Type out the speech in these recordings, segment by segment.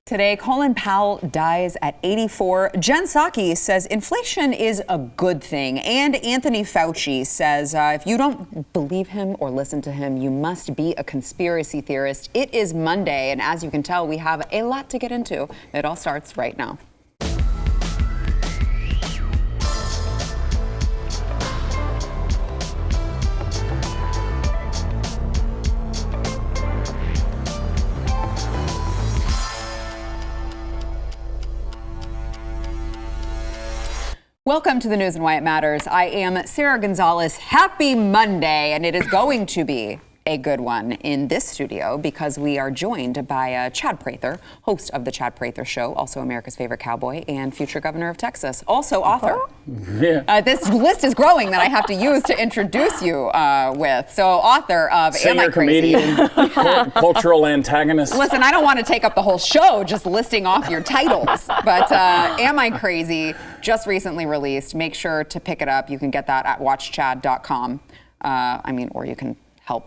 Today, Colin Powell dies at 84. Jen Psaki says inflation is a good thing. And Anthony Fauci says if you don't believe him or listen to him, you must be a conspiracy theorist. It is Monday, and as you can tell, we have a lot to get into. It all starts right now. Welcome to the news and why it matters. I am Sarah Gonzalez. Happy Monday, and it is going to be a good one in this studio because we are joined by Chad Prather, host of the Chad Prather Show, also America's favorite cowboy and future governor of Texas, also author. Yeah. This list is growing that I have to use to introduce you with. So author of Singer, Am I Crazy? Comedian, cultural antagonist. Listen, I don't want to take up the whole show just listing off your titles, but Am I Crazy? Just recently released. Make sure to pick it up. You can get that at watchchad.com. Or you can help,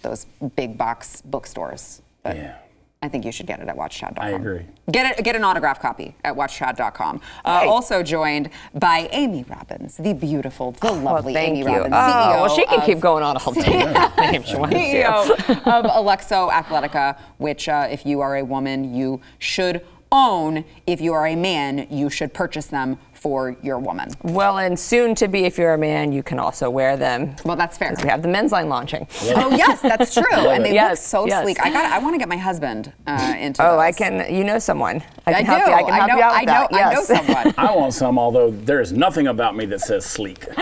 those big box bookstores. But yeah. I think you should get it at watchchad.com. I agree. Get an autographed copy at watchchad.com. Also joined by Amy Robbins, the beautiful, the lovely Amy Robbins, CEO. Well, she can keep going on all day. CEO of Alexo Athletica, which if you are a woman, you should own. If you are a man, you should purchase them for your woman. Well, and soon to be, if you're a man, you can also wear them. Well, that's fair. We have the men's line launching. Oh yes, that's true. And they look so sleek. I want to get my husband into those. I can. You know someone. I can do. help you. I can help you out with that. I know someone. I want some, although there is nothing about me that says sleek. We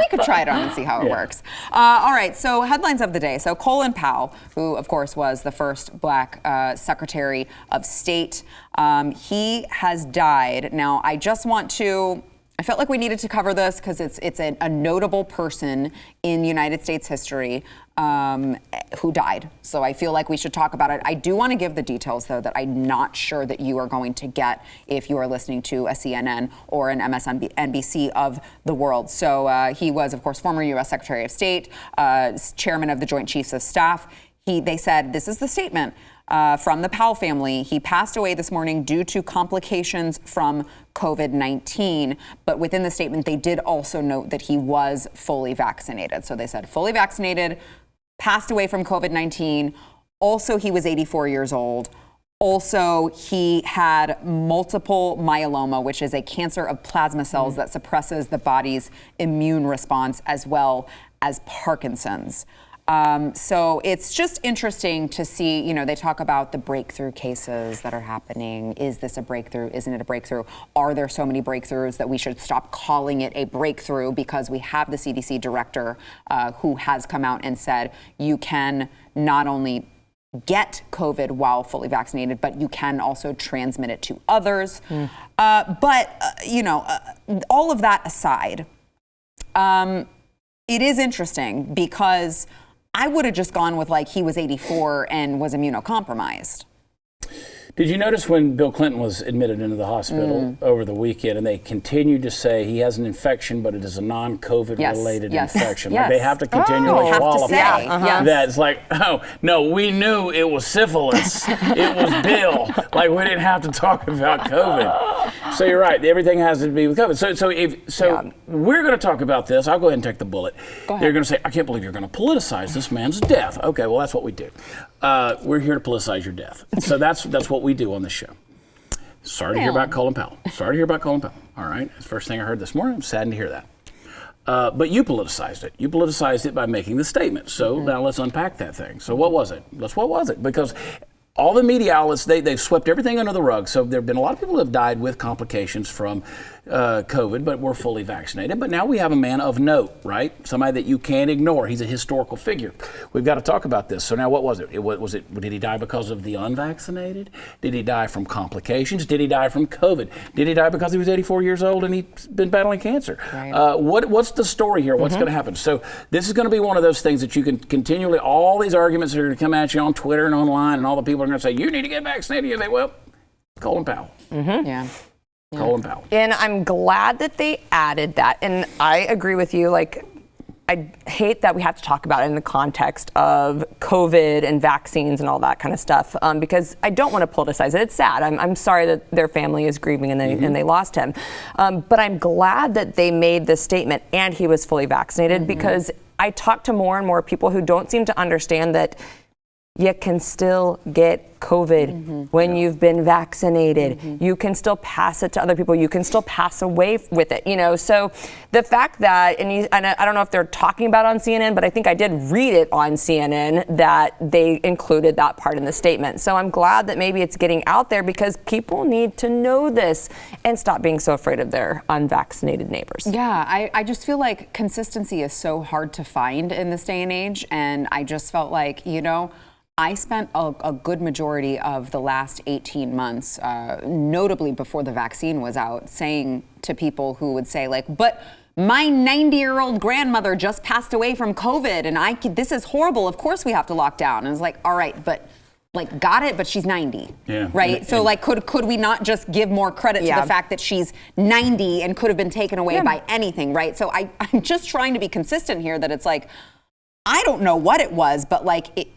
could try it on and see how it works. All right, so headlines of the day. So Colin Powell, who of course was the first black Secretary of State, he has died. Now, I felt like we needed to cover this because it's a notable person in United States history who died. So I feel like we should talk about it. I do want to give the details, though, that I'm not sure that you are going to get if you are listening to a CNN or an MSNBC of the world. So he was, of course, former U.S. Secretary of State, chairman of the Joint Chiefs of Staff. They said, this is the statement from the Powell family. He passed away this morning due to complications from COVID-19. But within the statement, they did also note that he was fully vaccinated. So they said fully vaccinated, passed away from COVID-19. Also, he was 84 years old. Also, he had multiple myeloma, which is a cancer of plasma cells that suppresses the body's immune response, as well as Parkinson's. So it's just interesting to see, they talk about the breakthrough cases that are happening. Is this a breakthrough? Isn't it a breakthrough? Are there so many breakthroughs that we should stop calling it a breakthrough? Because we have the CDC director who has come out and said you can not only get COVID while fully vaccinated, but you can also transmit it to others. All of that aside, it is interesting because I would have just gone with he was 84 and was immunocompromised. Did you notice when Bill Clinton was admitted into the hospital over the weekend and they continued to say he has an infection, but it is a non-COVID related infection? Yes. They have to continually qualify that. It's like, oh, no, we knew it was syphilis. It was Bill. We didn't have to talk about COVID. So you're right. Everything has to be with COVID. So we're going to talk about this. I'll go ahead and take the bullet. They're going to say, I can't believe you're going to politicize this man's death. Okay, well, that's what we do. We're here to politicize your death. So that's what we do on this show. Sorry to hear about Colin Powell. All right. That's the first thing I heard this morning. I'm saddened to hear that. But you politicized it. You politicized it by making the statement. So now let's unpack that thing. So what was it? What was it? Because all the media outlets, they've swept everything under the rug. So there have been a lot of people who have died with complications from COVID, but were fully vaccinated. But now we have a man of note, right? Somebody that you can't ignore. He's a historical figure. We've got to talk about this. So now what was it? Did he die because of the unvaccinated? Did he die from complications? Did he die from COVID? Did he die because he was 84 years old and he's been battling cancer? Right. What's the story here? What's going to happen? So this is going to be one of those things that you can continually, all these arguments are going to come at you on Twitter and online, and all the people are going to say, you need to get vaccinated. You say, well, Colin Powell. Colin Powell. And I'm glad that they added that. And I agree with you. I hate that we have to talk about it in the context of COVID and vaccines and all that kind of stuff, because I don't want to politicize it. It's sad. I'm sorry that their family is grieving and they lost him. But I'm glad that they made this statement and he was fully vaccinated, because I talk to more and more people who don't seem to understand that you can still get COVID when you've been vaccinated. You can still pass it to other people. You can still pass away with it, So the fact that, and I don't know if they're talking about it on CNN, but I think I did read it on CNN that they included that part in the statement. So I'm glad that maybe it's getting out there, because people need to know this and stop being so afraid of their unvaccinated neighbors. Yeah, I just feel like consistency is so hard to find in this day and age. And I just felt like, I spent a good majority of the last 18 months, notably before the vaccine was out, saying to people who would say, like, but my 90-year-old grandmother just passed away from COVID, and this is horrible. Of course we have to lock down. And it's like, all right, but like, got it, but she's 90, right? So like, could we not just give more credit to the fact that she's 90 and could have been taken away by anything, right? So I'm just trying to be consistent here, that it's like, I don't know what it was, but like,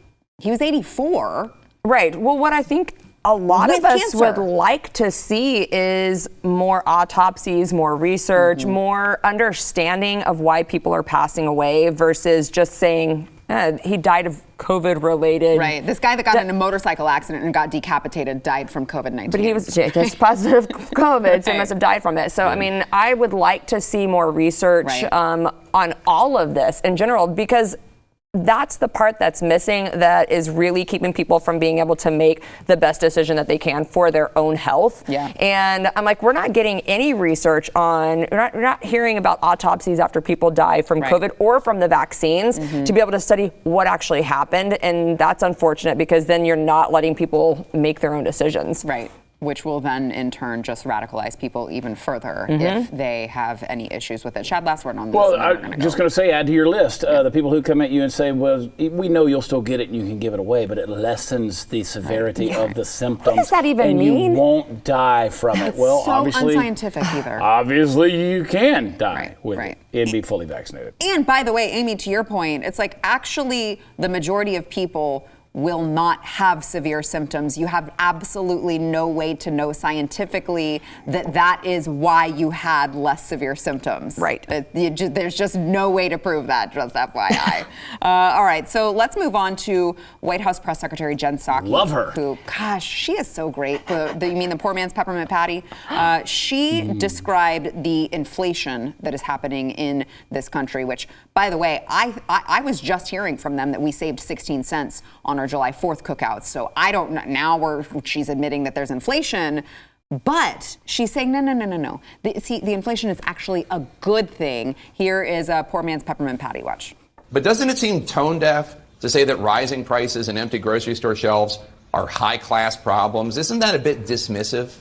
he was 84. Right. Well, what I think a lot of us would like to see is more autopsies, more research, more understanding of why people are passing away, versus just saying he died of COVID-related. Right. This guy that got in a motorcycle accident and got decapitated died from COVID-19. But he was just positive COVID, so he must have died from it. So, I mean, I would like to see more research on all of this in general, because that's the part that's missing, that is really keeping people from being able to make the best decision that they can for their own health. Yeah. And I'm like, we're not getting any research on, we're not hearing about autopsies after people die from COVID or from the vaccines to be able to study what actually happened. And that's unfortunate, because then you're not letting people make their own decisions. Right. Which will then, in turn, just radicalize people even further if they have any issues with it. Chad, last word on this. Well, I'm just going to say, add to your list, the people who come at you and say, well, we know you'll still get it and you can give it away, but it lessens the severity of the symptoms. What does that even mean? And you won't die from it. Well, so obviously, unscientific either. Obviously, you can die with it and be fully vaccinated. And by the way, Amy, to your point, it's like, actually the majority of people will not have severe symptoms. You have absolutely no way to know scientifically that that is why you had less severe symptoms. Right. There's just no way to prove that, just FYI. All right, so let's move on to White House Press Secretary Jen Psaki. Love her. Who, gosh, she is so great. You mean the poor man's peppermint patty? She described the inflation that is happening in this country, which, by the way, I was just hearing from them that we saved 16 cents on our July 4th cookouts. So I don't know. Now she's admitting that there's inflation, but she's saying, no. The inflation is actually a good thing. Here is a poor man's peppermint patty. Watch. But doesn't it seem tone deaf to say that rising prices and empty grocery store shelves are high-class problems? Isn't that a bit dismissive?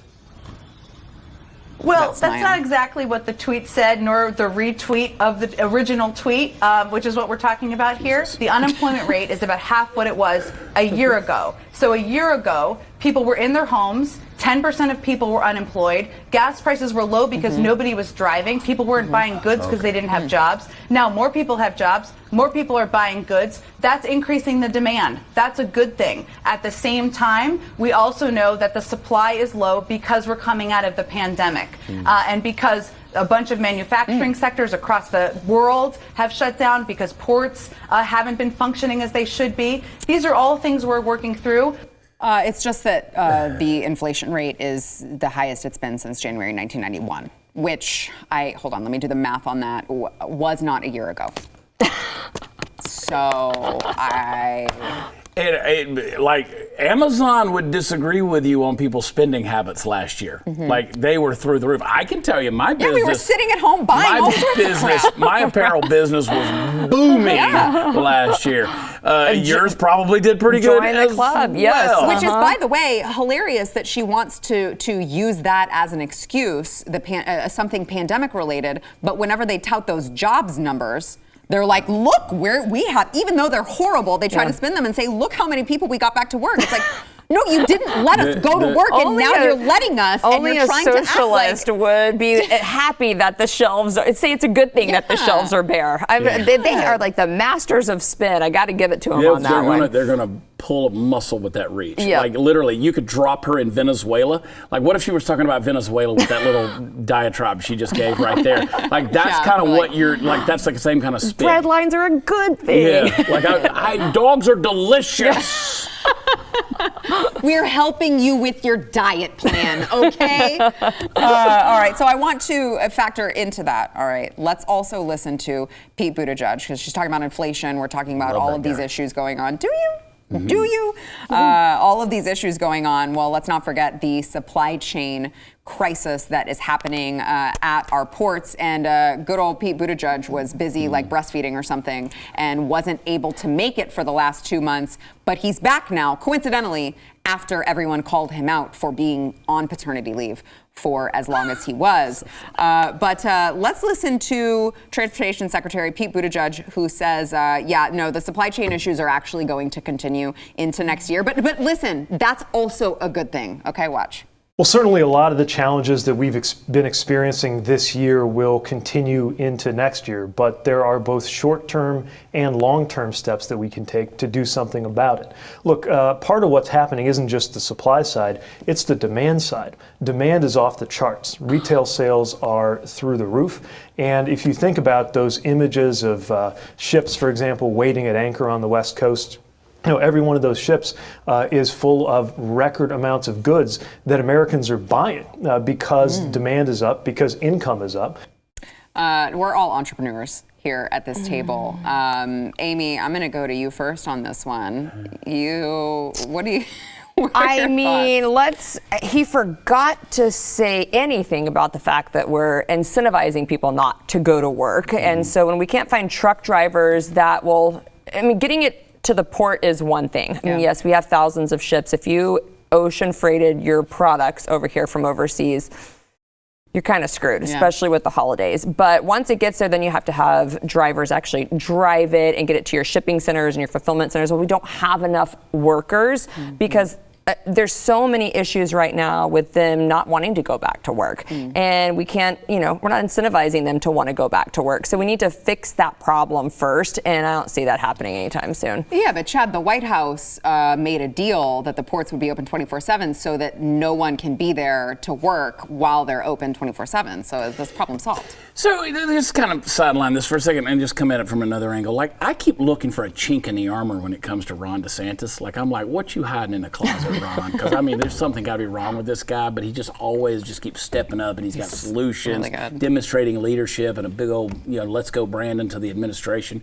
Well, that's not exactly what the tweet said, nor the retweet of the original tweet, which is what we're talking about here. The unemployment rate is about half what it was a year ago. So a year ago, people were in their homes. 10% of people were unemployed. Gas prices were low because nobody was driving. People weren't buying goods because they didn't have jobs. Now more people have jobs. More people are buying goods. That's increasing the demand. That's a good thing. At the same time, we also know that the supply is low because we're coming out of the pandemic and because a bunch of manufacturing sectors across the world have shut down, because ports haven't been functioning as they should be. These are all things we're working through. It's just that the inflation rate is the highest it's been since January 1991, which hold on, let me do the math on that, was not a year ago. So like Amazon would disagree with you on people's spending habits last year. Like they were through the roof. I can tell you, my business. Yeah, we were sitting at home buying all sorts of crap. My apparel business was booming last year. Yours probably did pretty good. Join the club, yes. Well. Which is, by the way, hilarious that she wants to use that as an excuse, something pandemic related. But whenever they tout those jobs numbers, they're like, look, we have, even though they're horrible, they try to spin them and say, look how many people we got back to work. It's like, No, you didn't let us go to work, and now you're letting us. Only and you're a trying socialist to act would be happy that the shelves are. Say it's a good thing that the shelves are bare. They are like the masters of spin. I got to give it to them on that one. They're gonna pull a muscle with that reach. Yep. Like literally, you could drop her in Venezuela. Like, what if she was talking about Venezuela with that little diatribe she just gave right there? Like, that's kind of what you're like. That's like the same kind of spin. Bread lines are a good thing. Yeah, like dogs are delicious. We're helping you with your diet plan, okay? All right, so I want to factor into that. All right, let's also listen to Pete Buttigieg, because she's talking about inflation. We're talking about all of these issues going on. Do you? Mm-hmm. Do you? All of these issues going on. Well, let's not forget the supply chain crisis that is happening at our ports. And good old Pete Buttigieg was busy like breastfeeding or something and wasn't able to make it for the last 2 months. But he's back now, coincidentally, after everyone called him out for being on paternity leave for as long as he was. But let's listen to Transportation Secretary Pete Buttigieg, who says, the supply chain issues are actually going to continue into next year. But listen, that's also a good thing. Okay, watch. Well, certainly a lot of the challenges that we've been experiencing this year will continue into next year, but there are both short-term and long-term steps that we can take to do something about it. Look, part of what's happening isn't just the supply side, it's the demand side. Demand is off the charts. Retail sales are through the roof. And if you think about those images of ships, for example, waiting at anchor on the West Coast, every one of those ships is full of record amounts of goods that Americans are buying because demand is up, because income is up. We're all entrepreneurs here at this table. Amy, I'm going to go to you first on this one. What do you... He forgot to say anything about the fact that we're incentivizing people not to go to work. And so when we can't find truck drivers that will, getting it to the port is one thing. Yes, we have thousands of ships. If you ocean freighted your products over here from overseas, you're kind of screwed, especially with the holidays. But once it gets there, then you have to have drivers actually drive it and get it to your shipping centers and your fulfillment centers. Well, we don't have enough workers because there's so many issues right now with them not wanting to go back to work. And we can't, we're not incentivizing them to want to go back to work. So we need to fix that problem first, and I don't see that happening anytime soon. Yeah, but Chad, the White House made a deal that the ports would be open 24/7 so that no one can be there to work while they're open 24/7. So this problem solved. So let's kind of sideline this for a second and just come at it from another angle. Like, I keep looking for a chink in the armor when it comes to Ron DeSantis. Like, I'm like, what you hiding in the closet, Ron? Because there's something got to be wrong with this guy, but he just always keeps stepping up, and he's got solutions, really demonstrating leadership, and a big old, let's go Brandon to the administration.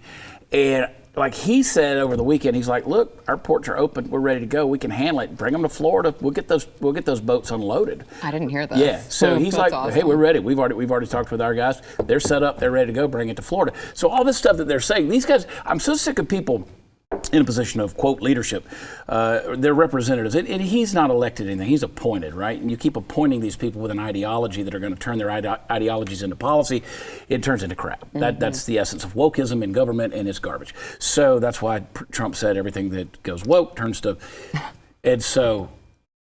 And like he said over the weekend, he's like, look, our ports are open, we're ready to go, we can handle it, bring them to Florida, we'll get those boats unloaded. I didn't hear this. Yeah, so he's like, awesome. hey, we're ready. We've already talked with our guys. They're set up, they're ready to go, bring it to Florida. So all this stuff that they're saying, these guys, I'm so sick of people in a position of, quote, leadership. They're representatives. And he's not elected anything. He's appointed, right? And you keep appointing these people with an ideology that are going to turn their ideologies into policy. It turns into crap. That's the essence of wokeism in government, and it's garbage. So that's why Trump said everything that goes woke turns to... And so,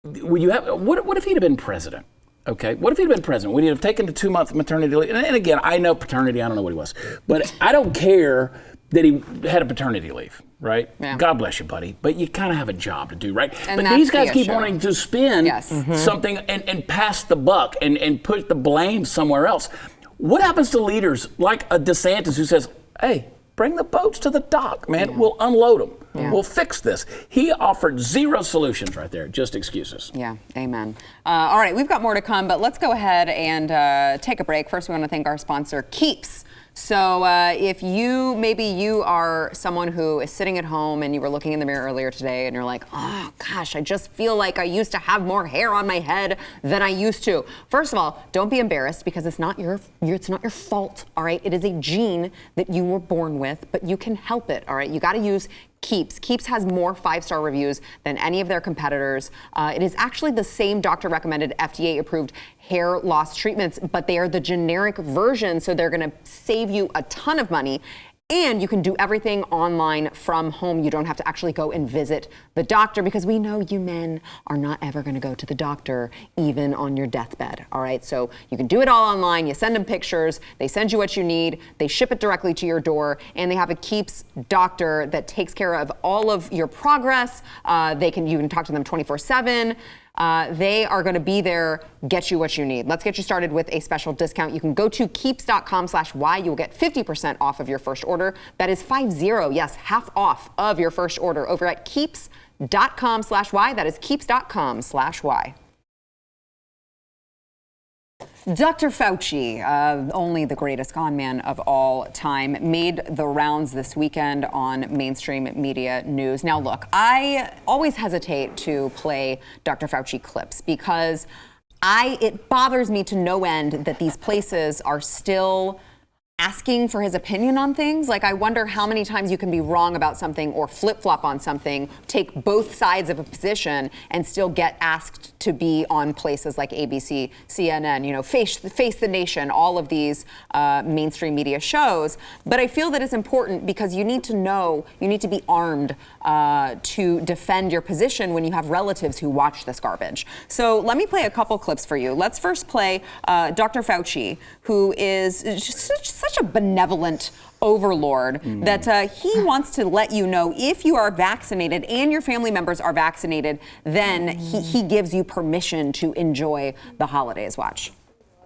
what if he'd have been president? Okay, what if he'd been president? Would he have taken the 2-month maternity leave? And again, I know paternity, I don't know what he was. But I don't care that he had a paternity leave, right? Yeah. God bless you, buddy. But you kind of have a job to do, right? And but these guys keep wanting to spin something and pass the buck and put the blame somewhere else. What happens to leaders like a DeSantis who says, hey, bring the boats to the dock, man. Yeah. We'll unload them. Yeah. We'll fix this. He offered 0 solutions right there, just excuses. Yeah, amen. All right, we've got more to come, but let's go ahead and take a break. First, we want to thank our sponsor, Keeps. So if you are someone who is sitting at home and you were looking in the mirror earlier today and you're like, oh gosh, I just feel like I used to have more hair on my head than I used to. First of all, don't be embarrassed because it's not your fault, all right? It is a gene that you were born with, but you can help it, all right? You got to use Keeps. Keeps has more 5-star reviews than any of their competitors. It is actually the same doctor-recommended, FDA-approved hair loss treatments, but they are the generic version, so they're going to save you a ton of money. And you can do everything online from home. You don't have to actually go and visit the doctor, because we know you men are not ever going to go to the doctor, even on your deathbed. All right, so you can do it all online. You send them pictures. They send you what you need. They ship it directly to your door, and they have a Keeps doctor that takes care of all of your progress. You can talk to them 24/7. They are going to be there, get you what you need. Let's get you started with a special discount. You can go to keeps.com/Y. You'll get 50% off of your first order. That is 50, yes, half off of your first order over at keeps.com/Y. That is keeps.com/Y. Dr. Fauci, only the greatest con man of all time, made the rounds this weekend on mainstream media news. Now, look, I always hesitate to play Dr. Fauci clips because it bothers me to no end that these places are still asking for his opinion on things. Like, I wonder how many times you can be wrong about something or flip-flop on something, take both sides of a position, and still get asked to be on places like ABC, CNN, Face the Nation, all of these mainstream media shows. But I feel that it's important because you need to know, you need to be armed to defend your position when you have relatives who watch this garbage. So let me play a couple clips for you. Let's first play Dr. Fauci, who is just such a benevolent overlord that he wants to let you know if you are vaccinated and your family members are vaccinated, then he gives you permission to enjoy the holidays. Watch.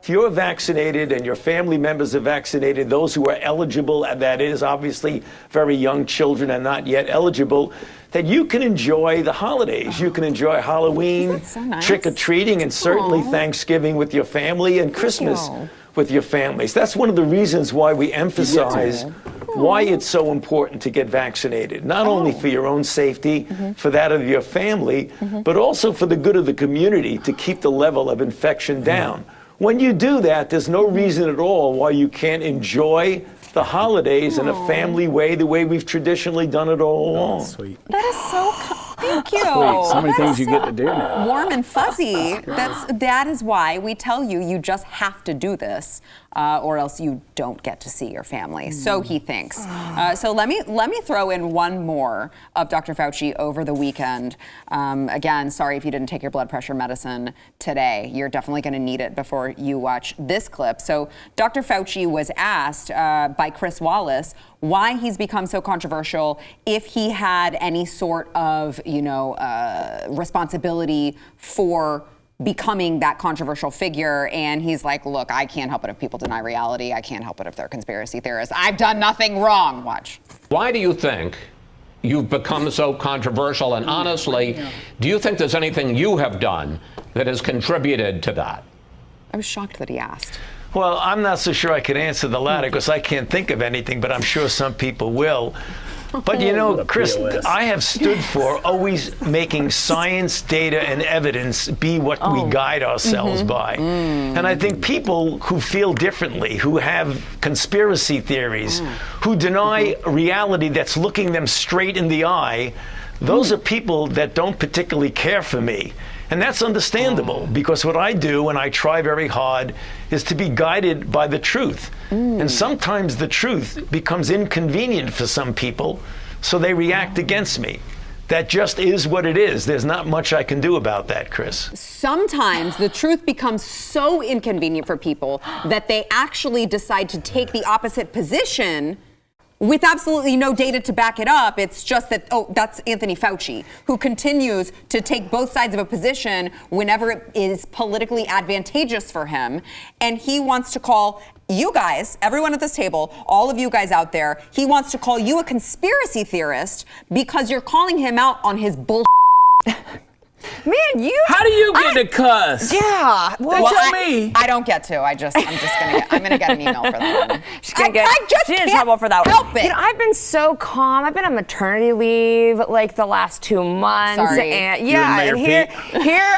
If you're vaccinated and your family members are vaccinated, those who are eligible, and that is obviously very young children and not yet eligible, that you can enjoy the holidays. You can enjoy Halloween, so nice? trick-or-treating, and certainly Thanksgiving with your family and Christmas with your families. That's one of the reasons why we emphasize why it's so important to get vaccinated, not only for your own safety, for that of your family, but also for the good of the community to keep the level of infection down. When you do that, there's no reason at all why you can't enjoy the holidays in a family way, the way we've traditionally done it all along. Sweet. That is so thank you. Sweet. So many things you get to do now. Warm and fuzzy. That is why we tell you, you just have to do this, or else you don't get to see your family. So he thinks. So let me throw in one more of Dr. Fauci over the weekend. Again, sorry if you didn't take your blood pressure medicine today. You're definitely going to need it before you watch this clip. So Dr. Fauci was asked by Chris Wallace why he's become so controversial, if he had any sort of, responsibility for becoming that controversial figure. And he's like, look, I can't help it if people deny reality. I can't help it if they're conspiracy theorists. I've done nothing wrong. Watch. Why do you think you've become so controversial? And honestly, do you think there's anything you have done that has contributed to that? I was shocked that he asked. Well, I'm not so sure I could answer the latter because I can't think of anything, but I'm sure some people will. But Chris, I have stood for always making science, data, and evidence be what we guide ourselves by. And I think people who feel differently, who have conspiracy theories, who deny reality that's looking them straight in the eye, those are people that don't particularly care for me. And that's understandable because what I do, and I try very hard, is to be guided by the truth. And sometimes the truth becomes inconvenient for some people, so they react against me. That just is what it is. There's not much I can do about that, Chris. Sometimes the truth becomes so inconvenient for people that they actually decide to take the opposite position with absolutely no data to back it up. It's just that, that's Anthony Fauci, who continues to take both sides of a position whenever it is politically advantageous for him. And he wants to call you guys, everyone at this table, all of you guys out there, he wants to call you a conspiracy theorist because you're calling him out on his bullshit. Man, How do you get to cuss? Yeah. Well, tell me. I don't get to. I'm gonna get an email for that one. She's gonna get in trouble for that one. Help it. I've been so calm. I've been on maternity leave like the last 2 months. Sorry. And here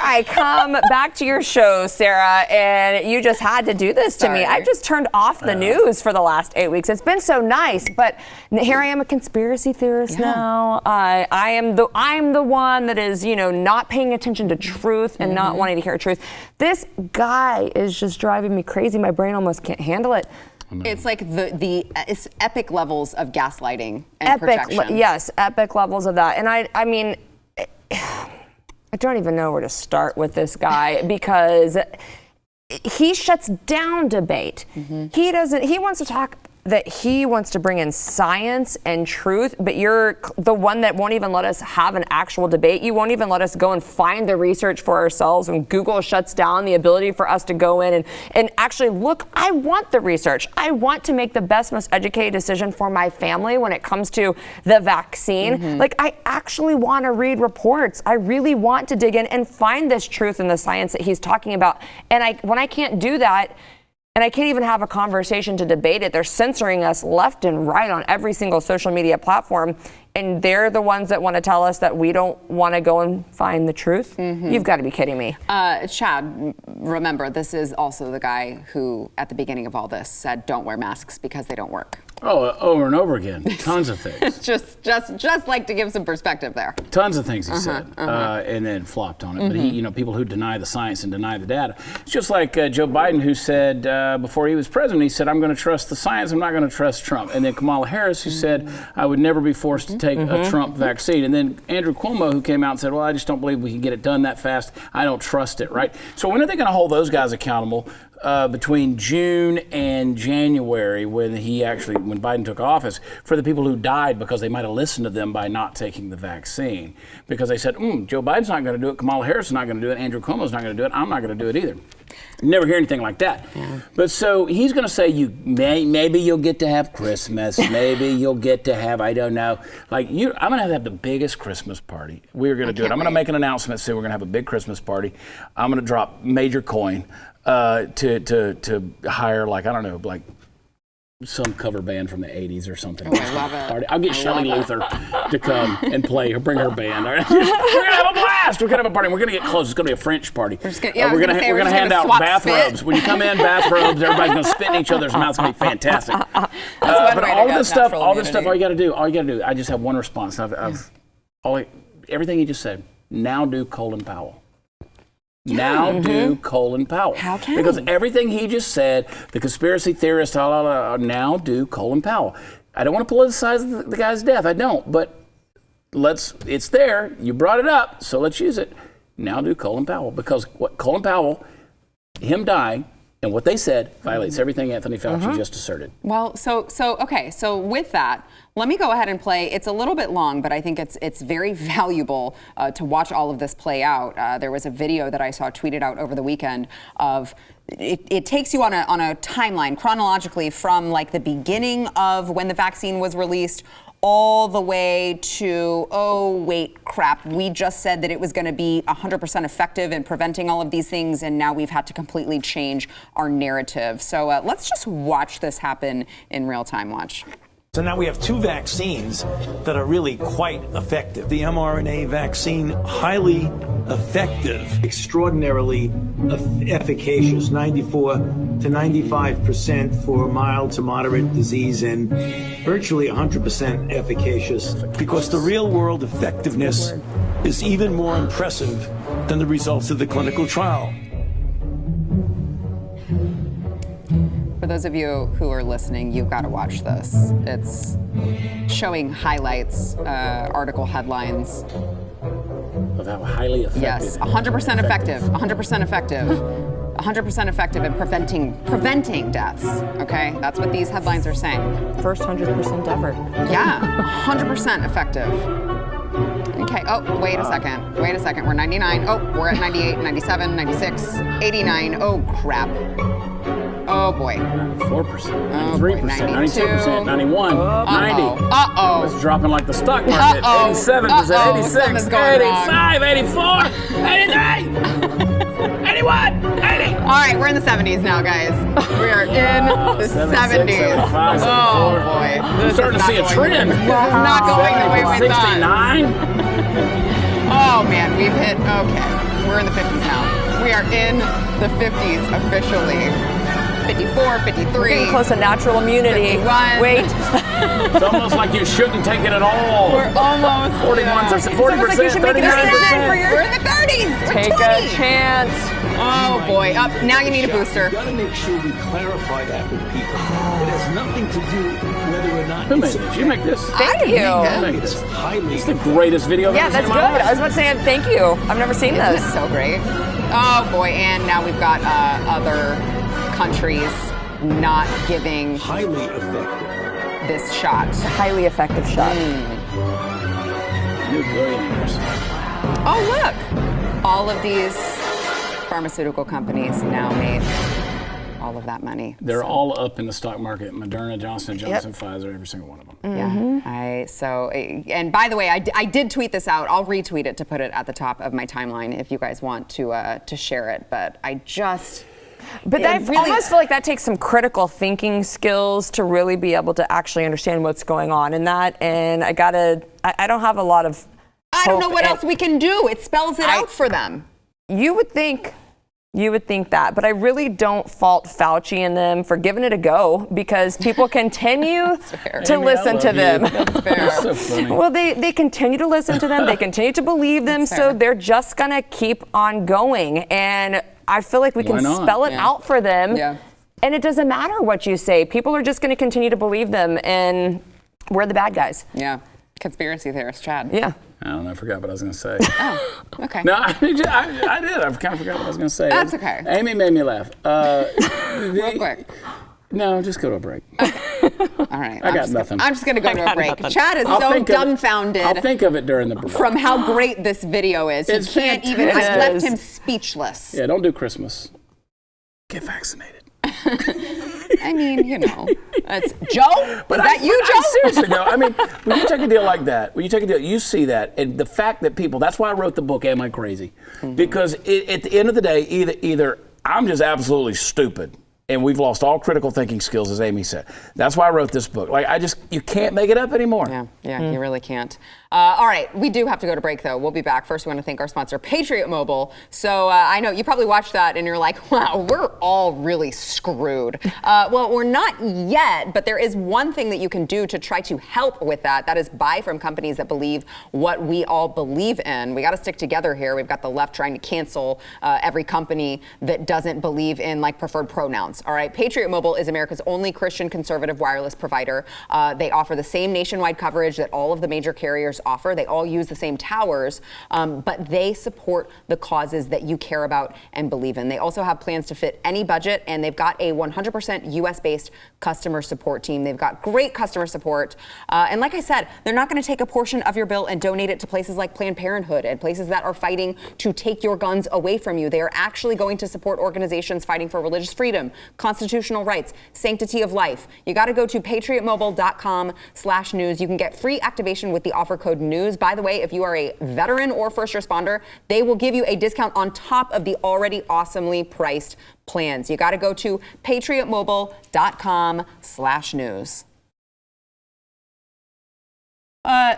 I come back to your show, Sarah, and you just had to do this to me. I've just turned off the news for the last 8 weeks. It's been so nice, but here I am, a conspiracy theorist now. I'm the one that is, not paying attention to truth and not wanting to hear truth. This guy is just driving me crazy. My brain almost can't handle it. It's like it's epic levels of gaslighting and projection. Yes, epic levels of that. And I mean, I don't even know where to start with this guy because he shuts down debate. He wants to talk that he wants to bring in science and truth, but you're the one that won't even let us have an actual debate. You won't even let us go and find the research for ourselves when Google shuts down the ability for us to go in and actually look. I want the research. I want to make the best, most educated decision for my family when it comes to the vaccine. Like, I actually want to read reports. I really want to dig in and find this truth in the science that he's talking about. And when I can't do that, and I can't even have a conversation to debate it. They're censoring us left and right on every single social media platform. And they're the ones that want to tell us that we don't want to go and find the truth. You've got to be kidding me. Chad, remember, this is also the guy who, at the beginning of all this, said don't wear masks because they don't work. Oh, over and over again. Tons of things. just like to give some perspective there. Tons of things he said, and then flopped on it. But he, people who deny the science and deny the data. It's just like Joe Biden, who said before he was president, he said, I'm going to trust the science, I'm not going to trust Trump. And then Kamala Harris, who said, I would never be forced to take a Trump vaccine. And then Andrew Cuomo, who came out and said, well, I just don't believe we can get it done that fast. I don't trust it, right? So when are they going to hold those guys accountable? Between June and January, when Biden took office, for the people who died because they might have listened to them by not taking the vaccine, because they said, Joe Biden's not going to do it, Kamala Harris is not going to do it, Andrew Cuomo's not going to do it, I'm not going to do it either. Never hear anything like that. But so he's going to say, maybe you'll get to have Christmas, maybe you'll get to have, I don't know, I'm going to have the biggest Christmas party. We're going to do it. I'm going to make an announcement soon. We're going to have a big Christmas party. I'm going to drop major coin to hire, I don't know, some cover band from the 80s or something. Oh, I love it. Party. I'll get Shelley Luther to come and play or bring her band. All right? We're going to have a blast. We're going to have a party. We're going to get close. It's going to be a French party. We're going to hand out bathrobes. When you come in, bathrobes, everybody's going to spit in each other's mouths. It's going to be fantastic. But all this stuff, all you got to do, I just have one response. Everything he just said, now do Colin Powell. Now do Colin Powell. How can Because everything he just said, the conspiracy theorists, now do Colin Powell. I don't want to politicize the guy's death. I don't. But it's there. You brought it up, so let's use it. Now do Colin Powell. Because what Colin Powell, him dying, and what they said violates everything Anthony Fauci just asserted. Well, so with that, let me go ahead and play. It's a little bit long, but I think it's very valuable to watch all of this play out. There was a video that I saw tweeted out over the weekend of it takes you on a timeline chronologically from the beginning of when the vaccine was released all the way to, oh, wait, crap, we just said that it was going to be 100% effective in preventing all of these things, and now we've had to completely change our narrative. So let's just watch this happen in real time. Watch. So now we have two vaccines that are really quite effective. The mRNA vaccine, highly effective, extraordinarily efficacious, 94 to 95% for mild to moderate disease, and virtually 100% efficacious, because the real world effectiveness is even more impressive than the results of the clinical trial. For those of you who are listening, you've got to watch this. It's showing highlights, article headlines. Of how highly effective. Yes, 100% effective, 100% effective. 100% effective in preventing deaths, okay? That's what these headlines are saying. First 100% ever. Yeah, 100% effective. Okay, oh, wait a second. We're 99. Oh, we're at 98, 97, 96, 89. Oh, crap. Oh, boy. 94%, 93%, 92%, 91, 90. Uh-oh. It's dropping like the stock market. 87%, 86, 85, 84, 83, 81, 80. All right, we're in the 70s now, guys. We are in the 70s. Oh, boy. I'm starting to see a trend. This is not going the way we thought. 69. Oh, man, we've hit, okay. We're in the 50s now. We are in the 50s officially. 54, 53. Getting close to natural immunity. 51. Wait. It's almost like you shouldn't take it at all. We're almost 41%, 40%, almost like you should make a decision for 39%. We're in the 30s. We're Take 20. a chance. Oh boy. Up. Now you need a booster. We've got to make sure we clarify that with people. It has nothing to do whether or not Who made it's this? You make this? Thank you. Who made It's this? highly It's the greatest video I've Yeah, ever that's seen good. in my life. I was about to say thank you. I've never seen Isn't this. this so great? Oh boy. And now we've got other countries not giving highly effective. this shot. Highly effective shot. New billionaires. Oh look. All of these pharmaceutical companies now made all of that money. They're all up in the stock market. Moderna, Johnson & Johnson, Pfizer, every single one of them. Yeah. And by the way, I did tweet this out. I'll retweet it to put it at the top of my timeline if you guys want to share it. But I just. But I almost feel like that takes some critical thinking skills to really be able to actually understand what's going on in that. And I don't have a lot of. I don't know hope what in- else we can do. It spells it out for them. You would think that, but I really don't fault Fauci and them for giving it a go because people continue to Amy, listen to them. That's fair. That's so funny. Well, they continue to listen to them. They continue to believe them. So they're just going to keep on going. And I feel like we can Why not? spell it out for them. Yeah. And it doesn't matter what you say. People are just going to continue to believe them. And we're the bad guys. Yeah. Conspiracy theorist, Chad. Yeah. I don't know. I forgot what I was going to say. Oh, okay. No, I did. I kind of forgot what I was going to say. That's okay. Amy made me laugh. Real quick. No, just go to a break. All right. I got nothing. I'm just going to go to a break. nothing. Chad is I'll so think of it. dumbfounded I'll think of it during the break. from how great this video is. He It's can't even. I've fantastic. left him speechless. Yeah, don't do Christmas. Get vaccinated. I mean, you know. Joe? Was that you, Joe? Seriously, no. I mean, when you take a deal like that, you see that, and the fact that people, that's why I wrote the book, Am I Crazy? Because at the end of the day, either I'm just absolutely stupid, and we've lost all critical thinking skills, as Amy said. That's why I wrote this book. Like, you can't make it up anymore. Yeah, you really can't. All right, we do have to go to break, though. We'll be back. First, we want to thank our sponsor, Patriot Mobile. So I know you probably watched that and you're like, wow, we're all really screwed. Well, we're not yet, but there is one thing that you can do to try to help with that. That is buy from companies that believe what we all believe in. We got to stick together here. We've got the left trying to cancel every company that doesn't believe in like preferred pronouns. All right, Patriot Mobile is America's only Christian conservative wireless provider. They offer the same nationwide coverage that all of the major carriers offer. They all use the same towers, but they support the causes that you care about and believe in. They also have plans to fit any budget, and they've got a 100% US-based customer support team. They've got great customer support. And like I said, they're not going to take a portion of your bill and donate it to places like Planned Parenthood and places that are fighting to take your guns away from you. They are actually going to support organizations fighting for religious freedom, constitutional rights, sanctity of life. You got to go to patriotmobile.com/news. You can get free activation with the offer code NEWS. By the way, if you are a veteran or first responder, they will give you a discount on top of the already awesomely priced plans. You got to go to patriotmobile.com/news.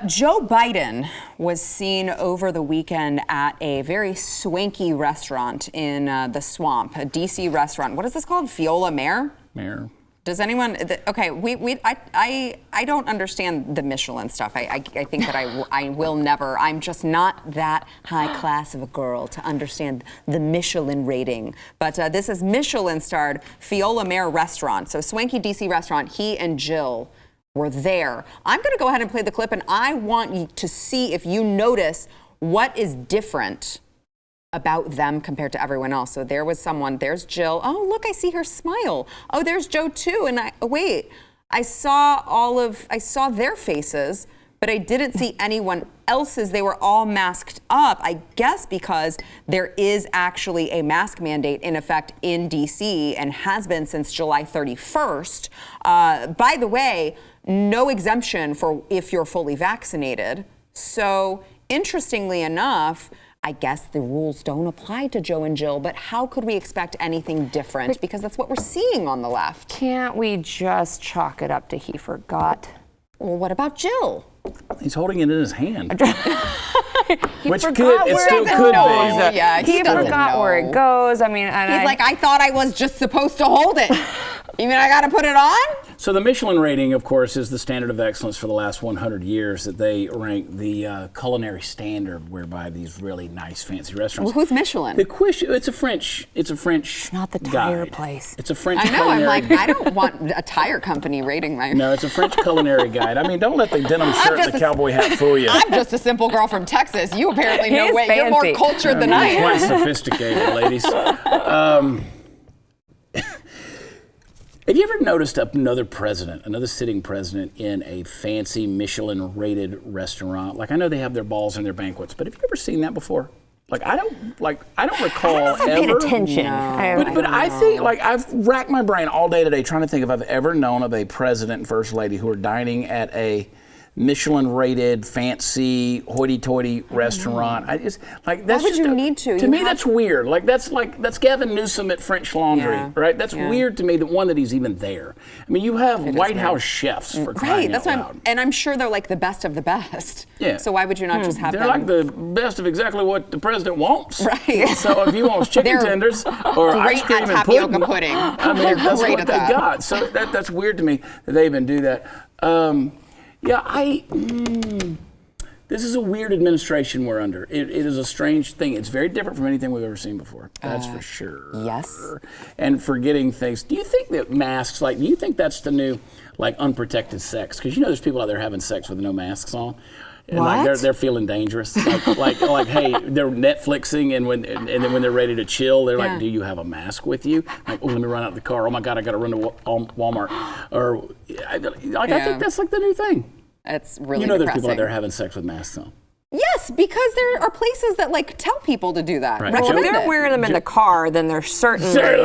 Joe Biden was seen over the weekend at a very swanky restaurant in the Swamp, a D.C. restaurant. What is this called? Viola Mare? Mayor. Does anyone? Okay, I don't understand the Michelin stuff. I think that I will never. I'm just not that high class of a girl to understand the Michelin rating. But this is Michelin-starred Viola Mare restaurant. So swanky DC restaurant. He and Jill were there. I'm going to go ahead and play the clip, and I want you to see if you notice what is different about them compared to everyone else. So there was someone, there's Jill. Oh, look, I see her smile. Oh, there's Joe too. And I saw their faces, but I didn't see anyone else's. They were all masked up, I guess because there is actually a mask mandate in effect in DC and has been since July 31st. By the way, no exemption for if you're fully vaccinated. So interestingly enough, I guess the rules don't apply to Joe and Jill, but how could we expect anything different? Because that's what we're seeing on the left. Can't we just chalk it up to he forgot? Well, what about Jill? He's holding it in his hand. Which forgot could, it where still it could goes. be. Yeah, He doesn't forgot where know. it goes. I mean, and He's like, I thought I was just supposed to hold it. You mean I got to put it on? So the Michelin rating, of course, is the standard of excellence for the last 100 years that they rank the culinary standard, whereby these really nice, fancy restaurants. Well, who's Michelin? The question, it's a French not the tire guide. place. It's a French I know. I'm culinary like, I don't want a tire company rating my. No, it's a French culinary guide. I mean, don't let the denim shirt and the cowboy hat fool you. I'm just a simple girl from Texas. You apparently know He's way. You're more fancy. cultured than I Quite am. sophisticated, ladies. Have you ever noticed another sitting president in a fancy Michelin-rated restaurant? Like, I know they have their balls and their banquets, but have you ever seen that before? I don't recall I paid ever. attention. But I think, I've racked my brain all day today trying to think if I've ever known of a president and first lady who are dining at a Michelin-rated, fancy, hoity-toity restaurant. I just that's Why would just you need to? To me, that's weird. That's Gavin Newsom at French Laundry, Yeah. right? That's Yeah. weird to me. That he's even there. I mean, you have White House chefs for crying Right. out That's why. loud. And I'm sure they're like the best of the best. Yeah. So why would you not just have They're them? like the best of exactly what the president wants. Right. So if he wants chicken They're tenders or ice great cream at and tapioca pudding, pudding. I mean, They're that's great what at they that. got. So that's weird to me that they even do that. This is a weird administration we're under. It is a strange thing. It's very different from anything we've ever seen before. That's for sure. Yes. And forgetting things. Do you think that masks, do you think that's the new, unprotected sex? Because there's people out there having sex with no masks on. And What? they're feeling dangerous. Like, hey, they're Netflixing, and then when they're ready to chill, they're like, do you have a mask with you? Like, oh, let me run out the car. Oh my God, I got to run to Walmart. Or I think that's the new thing. It's really There's depressing. people out there having sex with masks on. Yes, because there are places that tell people to do that. Right. Well, if Recommend they're it. wearing them in the car, then they're certainly. They're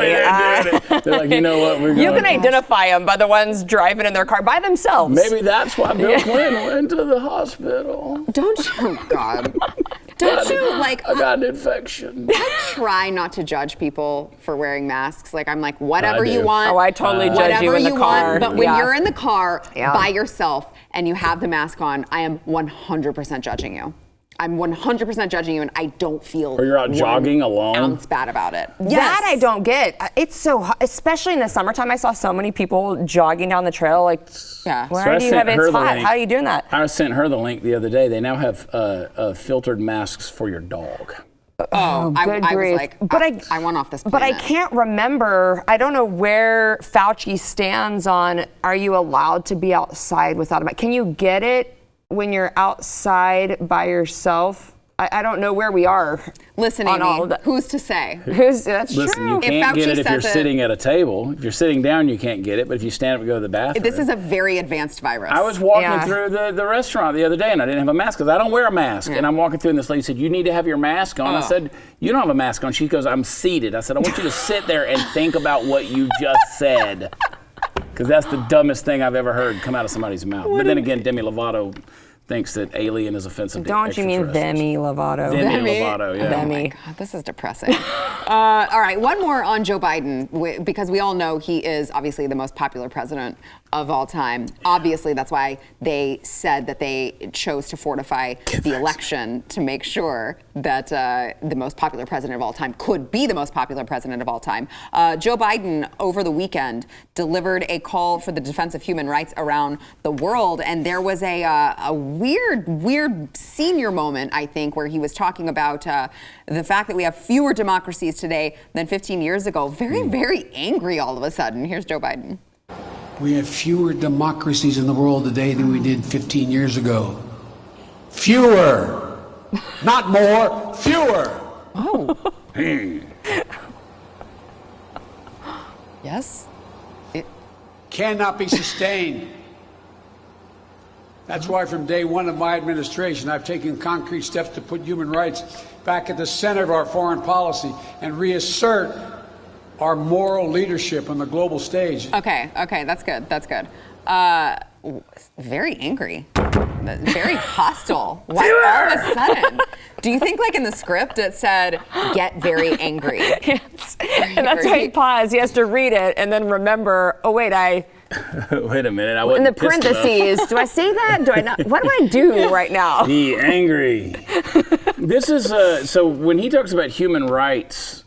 doing it. They're like, you know what? We're You going. can identify them by the ones driving in their car by themselves. Maybe that's why Bill Clinton went to the hospital. Don't you? Oh God. Don't you I got an infection. I try not to judge people for wearing masks. I'm like, whatever I you do. want. Oh, I totally judge whatever you in the car. Want, but when Yeah. you're in the car Yeah. by yourself and you have the mask on, I am 100% judging you. I'm 100% judging you, and I don't feel. Or you're out jogging alone. Ounce bad about it. That I don't get. It's so hot, especially in the summertime. I saw so many people jogging down the trail. Yeah. Why So I do you sent have her it's the hot? link. How are you doing that? I sent her the link the other day. They now have filtered masks for your dog. Oh, good I grief. was like, But I want off this But I planet. can't remember. I don't know where Fauci stands on. Are you allowed to be outside without a mask? Can you get it when you're outside by yourself? I don't know where we are. Listen, on all Amy, of that. who's to say? That's Listen, true. you can't get Fauci it if you're says it- sitting at a table. If you're sitting down, you can't get it. But if you stand up and go to the bathroom. This is a very advanced virus. I was walking Yeah. through the restaurant the other day, and I didn't have a mask because I don't wear a mask. And I'm walking through, and this lady said, "You need to have your mask on." I said, "You don't have a mask on." She goes, "I'm seated." I said, "I want you to sit there and think about what you just said." Because that's the dumbest thing I've ever heard come out of somebody's mouth. But then again, Demi Lovato thinks that alien is offensive to Don't you mean extraterrestrials. Demi Lovato? Demi Lovato, yeah. Oh my God, this is depressing. All right, one more on Joe Biden, because we all know he is obviously the most popular president of all time. Obviously, that's why they said that they chose to fortify the election to make sure that the most popular president of all time could be the most popular president of all time. Joe Biden, over the weekend, delivered a call for the defense of human rights around the world, and there was a weird senior moment, I think, where he was talking about the fact that we have fewer democracies today than 15 years ago. Very, very angry all of a sudden. Here's Joe Biden. We have fewer democracies in the world today than we did 15 years ago. Fewer. Not more, fewer. Oh. Yes? Cannot be sustained. That's why from day one of my administration, I've taken concrete steps to put human rights back at the center of our foreign policy and reassert our moral leadership on the global stage. Okay, that's good. That's good. Very angry. Very hostile. Why all of a sudden? Do you think in the script it said, get very angry? Yes. And that's why he paused. He has to read it and then remember, oh, wait, I Wait a minute. In the parentheses, do I say that? Do I not? What do I do right now? Be angry. This is so when he talks about human rights,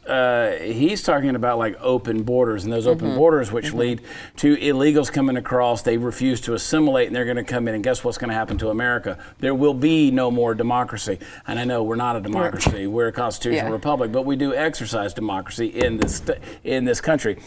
he's talking about like open borders, and those open borders which lead to illegals coming across. They refuse to assimilate, and they're going to come in, and guess what's going to happen to America? There will be no more democracy. And I know we're not a democracy; we're a constitutional republic, but we do exercise democracy in this country.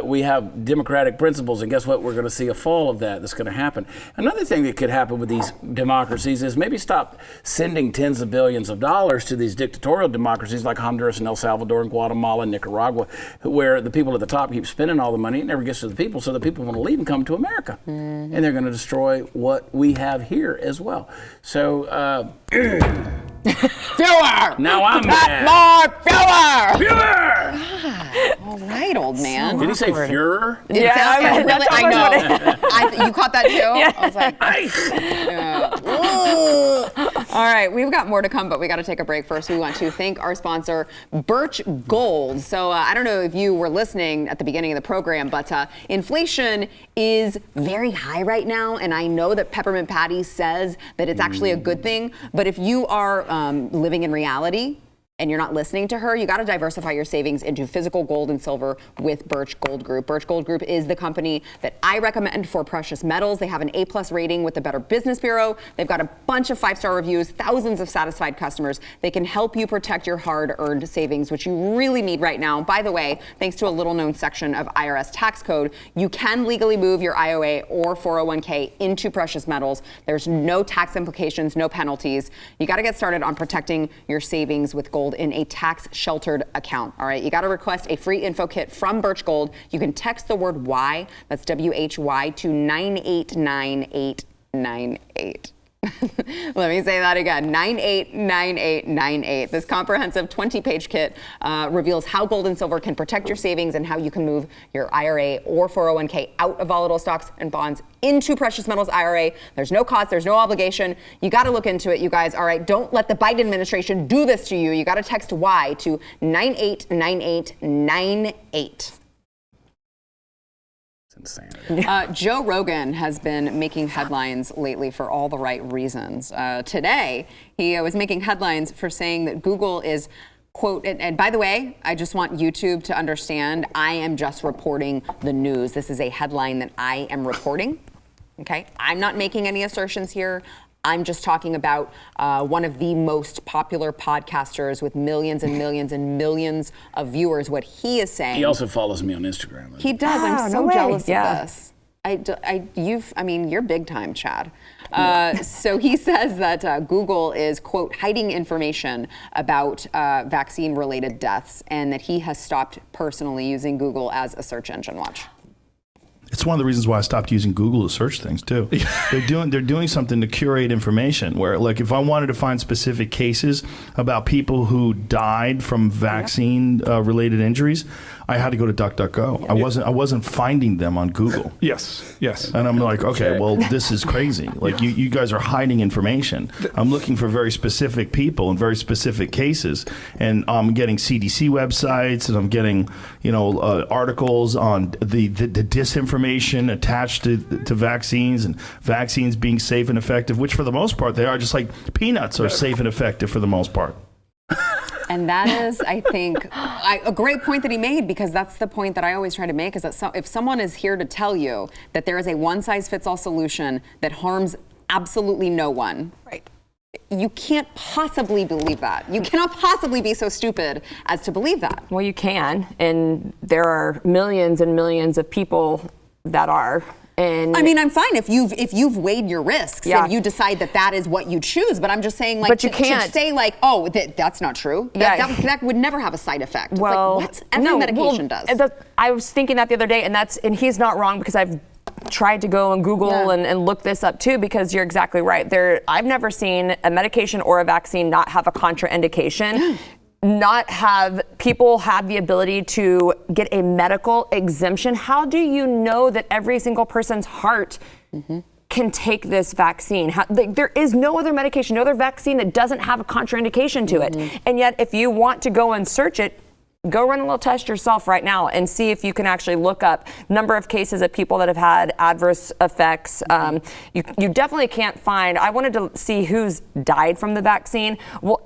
We have democratic principles, and guess what? We're going to see a fall of that. That's going to happen. Another thing that could happen with these democracies is maybe stop sending tens of billions of dollars to these dictatorial democracies like Honduras and El Salvador and Guatemala and Nicaragua, where the people at the top keep spending all the money. It never gets to the people, so the people want to leave and come to America. And they're going to destroy what we have here as well. So, Fewer! Now I'm mad. More fewer! Fewer! All right, old man. Did he say Führer? It sounds like really, I know. You caught that too? Yeah. I was like, all right, we've got more to come, but we got to take a break first. We want to thank our sponsor, Birch Gold. So I don't know if you were listening at the beginning of the program, but inflation is very high right now, and I know that Peppermint Patty says that it's actually a good thing, but if you are living in reality, and you're not listening to her, you got to diversify your savings into physical gold and silver with Birch Gold Group. Birch Gold Group is the company that I recommend for precious metals. They have an A+ rating with the Better Business Bureau. They've got a bunch of 5-star reviews, thousands of satisfied customers. They can help you protect your hard-earned savings, which you really need right now. By the way, thanks to a little-known section of IRS tax code, you can legally move your IOA or 401k into precious metals. There's no tax implications, no penalties. You got to get started on protecting your savings with gold in a tax-sheltered account. All right, you got to request a free info kit from Birch Gold. You can text the word Y, that's WHY, to 989898. Let me say that again, 989898. This comprehensive 20-page kit reveals how gold and silver can protect your savings and how you can move your IRA or 401k out of volatile stocks and bonds into precious metals IRA. There's no cost, there's no obligation. You got to look into it, you guys. All right, don't let the Biden administration do this to you. You got to text Y to 989898. Joe Rogan has been making headlines lately for all the right reasons. Today, he was making headlines for saying that Google is, quote, and by the way, I just want YouTube to understand, I am just reporting the news. This is a headline that I am reporting, okay? I'm not making any assertions here. I'm just talking about one of the most popular podcasters with millions and millions and millions of viewers, what he is saying. He also follows me on Instagram. He does. I'm so jealous of this. You're big time, Chad. So he says that Google is, quote, hiding information about vaccine-related deaths and that he has stopped personally using Google as a search engine. Watch. It's one of the reasons why I stopped using Google to search things too. They're doing something to curate information where, like, if I wanted to find specific cases about people who died from vaccine related injuries, I had to go to DuckDuckGo. I wasn't finding them on Google. Yes. And I'm like, okay, well, this is crazy. Like, you guys are hiding information. I'm looking for very specific people and very specific cases, and I'm getting CDC websites, and I'm getting, articles on the disinformation attached to vaccines and vaccines being safe and effective, which for the most part they are. Just like peanuts are safe and effective for the most part. And that is, I think, a great point that he made, because that's the point that I always try to make, is that if someone is here to tell you that there is a one-size-fits-all solution that harms absolutely no one, right? You can't possibly believe that. You cannot possibly be so stupid as to believe that. Well, you can, and there are millions and millions of people that are. And I mean, I'm fine if you've weighed your risks and you decide that is what you choose. But I'm just saying, like, but you can't to say, like, oh, that's not true. That would never have a side effect. It's well, like, what? Every medication does. I was thinking that the other day, and he's not wrong, because I've tried to go on Google and look this up too, because you're exactly right. I've never seen a medication or a vaccine not have a contraindication. Not have people have the ability to get a medical exemption. How do you know that every single person's heart can take this vaccine? There is no other medication, no other vaccine that doesn't have a contraindication to it. And yet, if you want to go and search it, go run a little test yourself right now and see if you can actually look up number of cases of people that have had adverse effects. You definitely can't find, I wanted to see who's died from the vaccine. Well,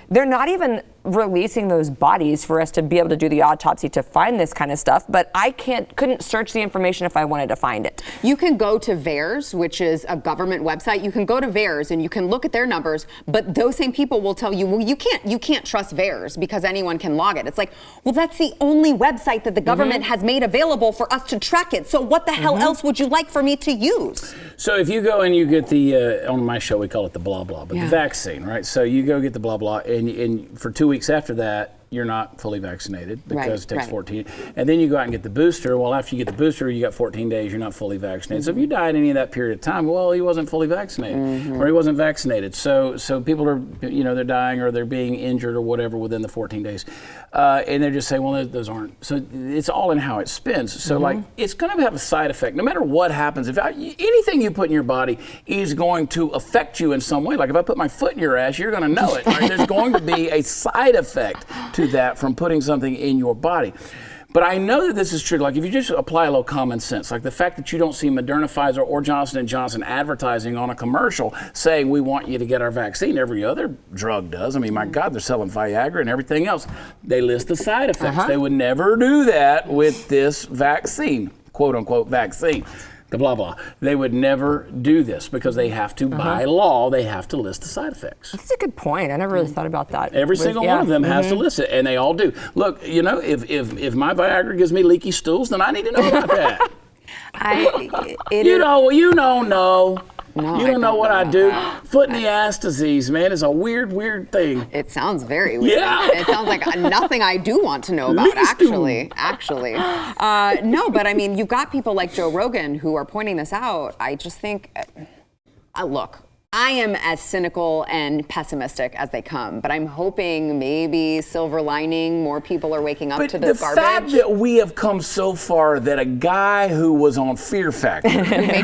they're not even releasing those bodies for us to be able to do the autopsy to find this kind of stuff, but I couldn't search the information if I wanted to find it. You can go to VAERS, which is a government website. You can go to VAERS and you can look at their numbers, but those same people will tell you, well, you can't trust VAERS because anyone can log it. It's like, well, that's the only website that the government has made available for us to track it. So what the hell else would you like for me to use? So if you go and you get the, on my show we call it the blah blah, but the vaccine, right? So you go get the blah blah, and for 2 weeks after that, you're not fully vaccinated because it takes 14. And then you go out and get the booster. Well, after you get the booster, you got 14 days, you're not fully vaccinated. So if you died any of that period of time, well, he wasn't fully vaccinated or he wasn't vaccinated. So people are, they're dying or they're being injured or whatever within the 14 days. And they're just saying, well, those aren't. So it's all in how it spins. So like, it's going to have a side effect. No matter what happens, if anything you put in your body is going to affect you in some way. Like if I put my foot in your ass, you're going to know it. Right? There's going to be a side effect to that from putting something in your body. But I know that this is true. Like if you just apply a little common sense, like the fact that you don't see Moderna, Pfizer, or Johnson & Johnson advertising on a commercial saying we want you to get our vaccine. Every other drug does. I mean, my God, they're selling Viagra and everything else. They list the side effects. They would never do that with this vaccine, quote unquote vaccine. The blah blah. They would never do this because they have to, by law, they have to list the side effects. That's a good point. I never really thought about that. Every single one of them has to list it, and they all do. Look, if my Viagra gives me leaky stools, then I need to know about that. You don't know. No, you don't know what I do. Foot in the ass disease, man, is a weird thing. It sounds very weird. Yeah. It sounds like nothing I do want to know about, actually. No, but I mean, you've got people like Joe Rogan who are pointing this out. I just think, look, I am as cynical and pessimistic as they come, but I'm hoping maybe silver lining, more people are waking up to this garbage. The fact that we have come so far that a guy who was on Fear Factor, a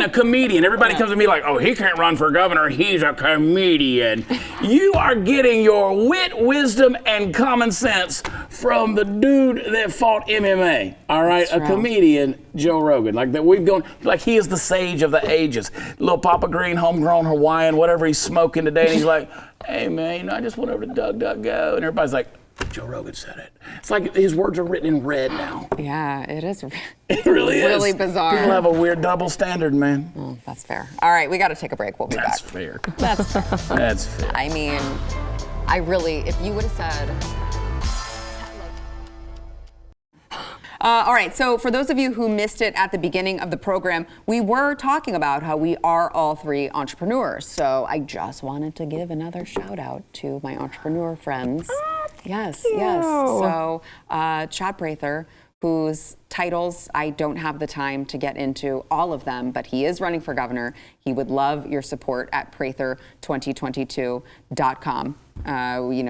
comedian, everybody comes to me like, oh, he can't run for governor, he's a comedian. You are getting your wit, wisdom, and common sense from the dude that fought MMA, all right? That's a comedian, Joe Rogan, like that we've gone, like he is the sage of the ages. Little Papa Green, homegrown Hawaiian, whatever he's smoking today, and he's like, hey man, I just went over to DuckDuckGo, and everybody's like, Joe Rogan said it. It's like his words are written in red now. Yeah, it is. It really is. Really bizarre. People have a weird double standard, man. Oh, that's fair. All right, we got to take a break. We'll be back. That's fair. That's fair. That's fair. I mean, I really, if you would have said. All right, so for those of you who missed it at the beginning of the program, we were talking about how we are all three entrepreneurs. So I just wanted to give another shout out to my entrepreneur friends. Yes. So Chad Prather, whose titles I don't have the time to get into all of them, but he is running for governor. He would love your support at Prather2022.com.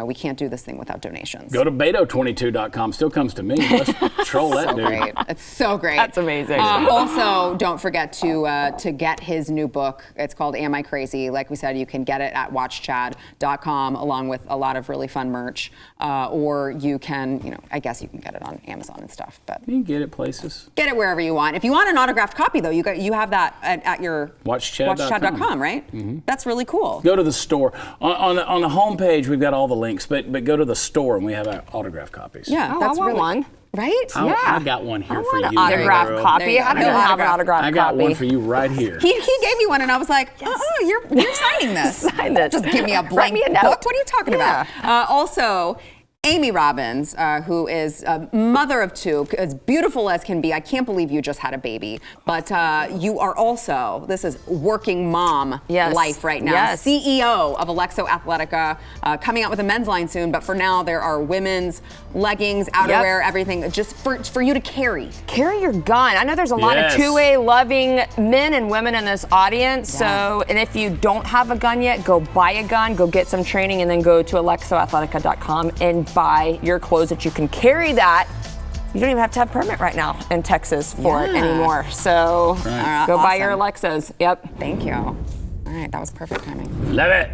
We can't do this thing without donations. Go to Beto22.com. Still comes to me. Let's troll that dude. Great. It's so great. That's amazing. Also, don't forget to get his new book. It's called Am I Crazy? Like we said, you can get it at watchchad.com along with a lot of really fun merch. Or you can, I guess you can get it on Amazon and stuff. But you can get it places. Get it wherever you want. If you want an autographed copy, though, you have that at your watchchad.com, right? Mm-hmm. That's really cool. Go to the store. On the homepage, we've got all the links, but go to the store and we have autographed copies. Yeah, that's I want one. Right? I got one here for you. An autographed copy. I don't have an autographed copy. I got one for you right here. He gave me one, and I was like, you're signing this. Sign this. Just give me a blank book. What are you talking about? Also, Amy Robbins, who is a mother of two, as beautiful as can be. I can't believe you just had a baby. But you are also, this is working mom life right now. Yes. CEO of Alexo Athletica, coming out with a men's line soon. But for now, there are women's leggings, outerwear, everything, just for you to carry. Carry your gun. I know there's a lot of 2A loving men and women in this audience. So, and if you don't have a gun yet, go buy a gun, go get some training, and then go to alexoathletica.com and buy your clothes that you can carry that. You don't even have to have a permit right now in Texas for it anymore. So go buy your Alexas. Yep. Thank you. All right, that was perfect timing. Love it.